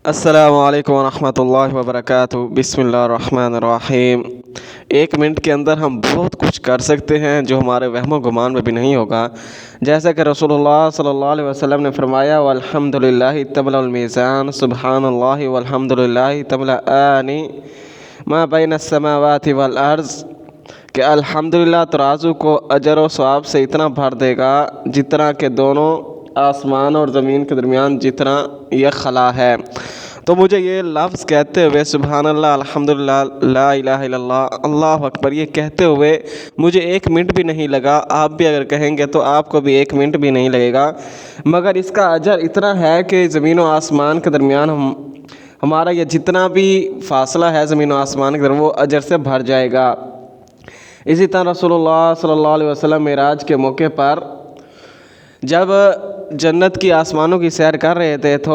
अस्सलामु अलैकुम वरहमतुल्लाहि वबरकातुहू। बिस्मिल्लाहिर्रहमानिर्रहीम। 1 मिनट के अंदर हम बहुत कुछ कर सकते हैं जो हमारे वहमो गुमान में भी नहीं होगा। जैसा कि रसूलुल्लाह सल्लल्लाहु अलैहि वसल्लम ने फरमाया, वल्हम्दुलिल्लाहि तमलल मीज़ान सुब्हानल्लाहि वल्हम्दुलिल्लाहि तमला आनी मा बैन अस्समावाति वल अर्ज़, कि अल्हम्दुलिल्लाह तराजू को अजर व सवाब से इतना भर देगा जितना कि दोनों आसमान और ज़मीन के दरमियान जितना यह खला है। तो मुझे ये लफ्ज़ कहते हुए सुबहानल्लाह, अल्हम्दुलिल्लाह, ला इलाहा इल्लल्लाह, अल्लाहु अकबर, ये कहते हुए मुझे 1 मिनट भी नहीं लगा। आप भी अगर कहेंगे तो आपको भी 1 मिनट भी नहीं लगेगा। मगर इसका अजर इतना है कि ज़मीन व आसमान के दरमियान हमारा ये जितना भी फ़ासला है ज़मीन व आसमान के दरमियान, वो अजर से भर जाएगा। इसी तरह रसूलुल्लाह सल्लल्लाहु अलैहि वसल्लम मेराज के मौके पर जब जन्नत की आसमानों की सैर कर रहे थे तो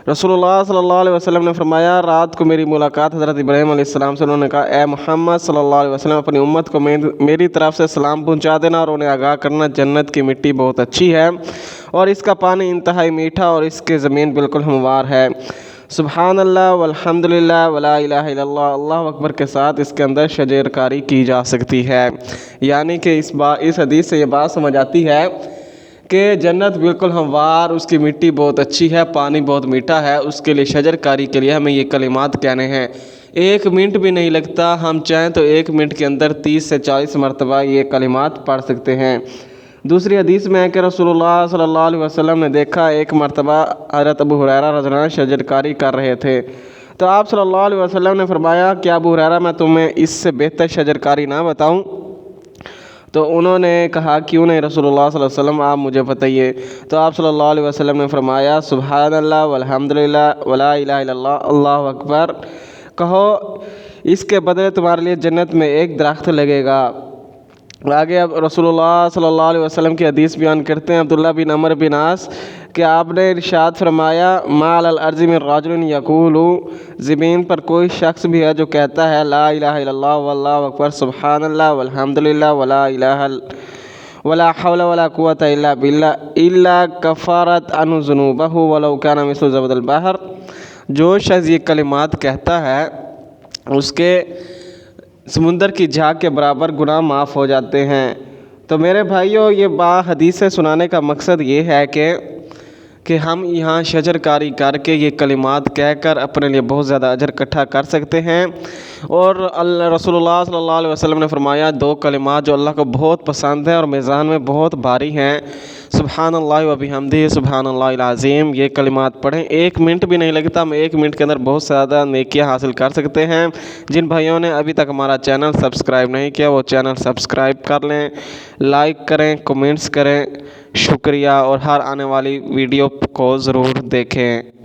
रसूलुल्लाह सल्लल्लाहु अलैहि वसल्लम ने फरमाया, रात को मेरी मुलाकात हज़रत इब्राहीम अलैहिस्सलाम से। उन्होंने कहा, ए मोहम्मद सल्लल्लाहु अलैहि वसल्लम, अपनी उम्मत को मेरी तरफ से सलाम पहुंचा देना और उन्हें आगाह करना, जन्नत की मिट्टी बहुत अच्छी है और इसका पानी इंतहाई मीठा और इसकी ज़मीन बिल्कुल हमवार है। सुबहानल्लाह वल्हम्दुलिल्लाह वला इलाहा इल्लल्लाह, अल्लाहु अकबर के साथ इसके अंदर शजरकारी की जा सकती है। यानी कि इस हदीस से ये बात समझ आती है कि जन्नत बिल्कुल हमवार, उसकी मिट्टी बहुत अच्छी है, पानी बहुत मीठा है। उसके लिए शजरकारी के लिए हमें ये कलिमात कहने हैं। 1 मिनट भी नहीं लगता, हम चाहें तो 1 मिनट के अंदर 30 से 40 मरतबा ये कलिमात पढ़ सकते हैं। दूसरी हदीस में है कि रसूलुल्लाह सल्लल्लाहु अलैहि वसल्लम ने देखा, एक मरतबा हज़रत अबू हुरैरा रज़ियल्लाहु अन्हु शजरकारी कर रहे थे तो आप सल्लल्लाहु अलैहि वसल्लम ने फरमाया, क्या अबू हुरैरा मैं तुम्हें इससे बेहतर शजरकारी ना बताऊं? तो उन्होंने कहा, क्यों नहीं रसूलुल्लाह सल्लल्लाहु अलैहि वसल्लम, आप मुझे बताइए। तो आप सल्लल्लाहु अलैहि वसल्लम ने फरमाया, सुबहानल्लाह वल्हम्दुलिल्लाह वला इलाहा इल्लल्लाह, अल्लाहु अकबर, कहो इसके बदले तुम्हारे लिए जन्नत में एक दरख्त लगेगा। आगे अब रसूलुल्लाह सल्लल्लाहु अलैहि वसल्लम की हदीस बयान करते हैं अब्दुल्लाह बिन अमर बिन आस कि आपने इरशाद फरमाया, मा अल अर्ज़ि मिन रजुलिन यक़ूलु, ज़मीन पर कोई शख्स भी है जो कहता है, ला इलाहा इल्लल्लाह वल्लाहु अकबर, सुबहानल्लाह वल्हम्दुलिल्लाह वला इलाहा वला हौला वला कुव्वता इल्ला बिल्लाह, इल्ला कफ़ारत अनु ज़ुनूबहु वलौ काना मिस्लु ज़बदिल बहर। जो शख्स ये कलिमात कहता है उसके समुंदर की झाग के बराबर गुनाह माफ़ हो जाते हैं। तो मेरे भाइयों, ये हदीस से सुनाने का मकसद ये है कि हम यहाँ शजरकारी करके ये कलिमात कहकर अपने लिए बहुत ज़्यादा अजर इकट्ठा कर सकते हैं। और रसूलुल्लाह सल्लल्लाहु अलैहि वसल्लम ने फरमाया, 2 कलिमात जो अल्लाह को बहुत पसंद है और मीज़ान में बहुत भारी हैं, सुबहानल्लाह व बिहम्दिही सुबहानल्लाहिल अज़ीम, ये कलिमात पढ़ें। 1 मिनट भी नहीं लगता, हम 1 मिनट के अंदर बहुत ज़्यादा नेकियां हासिल कर सकते हैं। जिन भाइयों ने अभी तक हमारा चैनल सब्सक्राइब नहीं किया वो चैनल सब्सक्राइब कर लें, लाइक करें, कमेंट्स करें, शुक्रिया। और हर आने वाली वीडियो को ज़रूर देखें।